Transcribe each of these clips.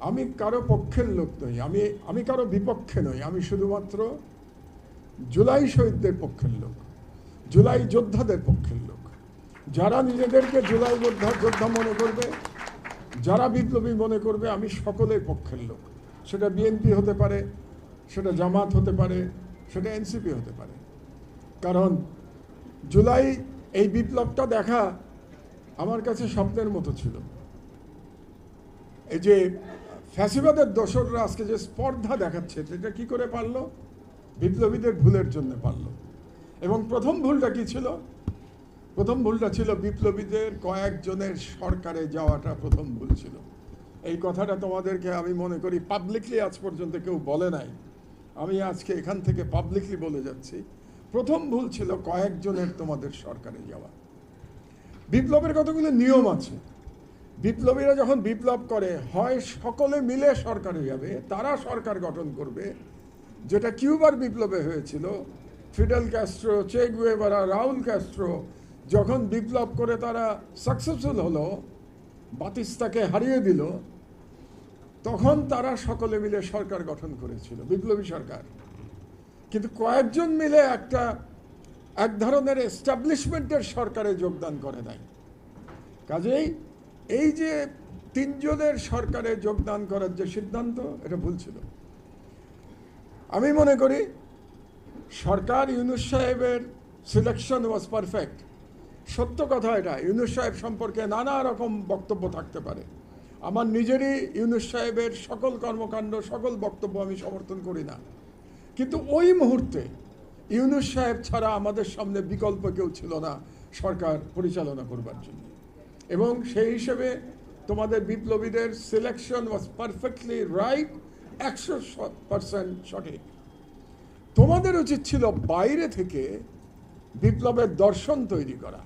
আমি কারো পক্ষের লোক নই, আমি কারো বিপক্ষে নই। আমি শুধুমাত্র জুলাই শহীদদের পক্ষের লোক, জুলাই যোদ্ধাদের পক্ষের লোক। যারা নিজেদেরকে জুলাই যোদ্ধা মনে করবে, যারা বিপ্লবী মনে করবে, আমি সকলের পক্ষের লোক। সেটা বিএনপি হতে পারে, সেটা জামাত হতে পারে, সেটা এনসিপি হতে পারে। কারণ জুলাই এই বিপ্লবটা দেখা আমার কাছে স্বপ্নের মতো ছিল। এই যে ফ্যাসিবাদের দোসররা আজকে যে স্পর্ধা দেখাচ্ছে, সেটা কি করে পারলো? বিপ্লবীদের ভুলের জন্য পারলো। এবং প্রথম ভুলটা কি ছিল? প্রথম ভুলটা ছিল বিপ্লবীদের কয়েকজনের সরকারে যাওয়াটা প্রথম ভুল ছিল। এই কথাটা তোমাদেরকে আমি মনে করি পাবলিকলি আজ পর্যন্ত কেউ বলে নাই। আমি আজকে এখান থেকে পাবলিকলি বলে যাচ্ছি, প্রথম ভুল ছিল কয়েকজনের তোমাদের সরকারে যাওয়া। বিপ্লবের কতগুলো নিয়ম আছে। বিপ্লবীরা যখন বিপ্লব করে, হয় সকলে মিলে সরকারে যাবে, তারা সরকার গঠন করবে, যেটা কিউবার বিপ্লবে হয়েছিল। ফিডেল ক্যাস্ট্রো, চে গুয়েভারা, রাউল ক্যাস্ট্রো যখন বিপ্লব করে তারা সাকসেসফুল হলো, বাতিস্তাকে হারিয়ে দিল, তখন তারা সকলে মিলে সরকার গঠন করেছিল, বিপ্লবী সরকার। কিন্তু কয়েকজন মিলে এক ধরনের এস্টাবলিশমেন্টের সরকারে যোগদান করে নাই। কাজেই এই যে তিনজনের সরকারে যোগদান করার যে সিদ্ধান্ত, এটা ভুল ছিল। আমি মনে করি সরকার ইউনূস সাহেবের সিলেকশন ওয়াজ পারফেক্ট। সত্য কথা এটা। ইউনূস সাহেব সম্পর্কে নানা রকম বক্তব্য থাকতে পারে। আমার নিজেরই ইউনূস সাহেবের সকল কর্মকাণ্ড, সকল বক্তব্য আমি সমর্থন করি না। কিন্তু ওই মুহূর্তে ইউনূস সাহেব ছাড়া আমাদের সামনে বিকল্প কেউ ছিল না সরকার পরিচালনা করবার জন্য। এবং সেই হিসেবে তোমাদের বিপ্লবীদের সিলেকশন ওয়াজ পারফেক্টলি রাইট, 100% সঠিক। তোমাদের উচিত ছিল বাইরে থেকে বিপ্লবের দর্শন তৈরি করা,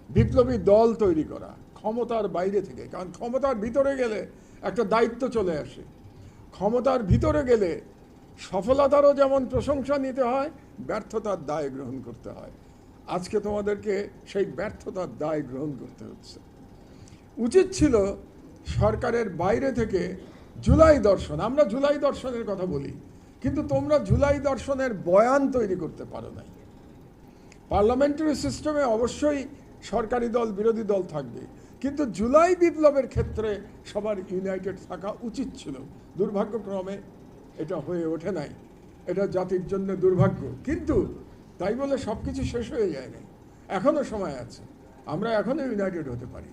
বিপ্লবী দল তৈরি করা, ক্ষমতার বাইরে থেকে। কারণ ক্ষমতার ভিতরে গেলে একটা দায়িত্ব চলে আসে। ক্ষমতার ভিতরে গেলে সফলতারও যেমন প্রশংসা নিতে হয়, ব্যর্থতার দায় গ্রহণ করতে হয়। আজকে তোমাদেরকে সেই ব্যর্থতার দায় গ্রহণ করতে হচ্ছে। উচিত ছিল সরকারের বাইরে থেকে জুলাই দর্শন, আমরা জুলাই দর্শনের কথা বলি, কিন্তু তোমরা জুলাই দর্শনের বয়ান তৈরি করতে পারো নাই। পার্লামেন্টারি সিস্টেমে অবশ্যই সরকারি দল, বিরোধী দল থাকবে, কিন্তু জুলাই বিপ্লবের ক্ষেত্রে সবার ইউনাইটেড থাকা উচিত ছিল। দুর্ভাগ্যক্রমে এটা হয়ে ওঠে নাই। এটা জাতির জন্য দুর্ভাগ্য। কিন্তু তাই বলে সব কিছু শেষ হয়ে যায় নাই, এখনও সময় আছে। আমরা এখনও ইউনাইটেড হতে পারি।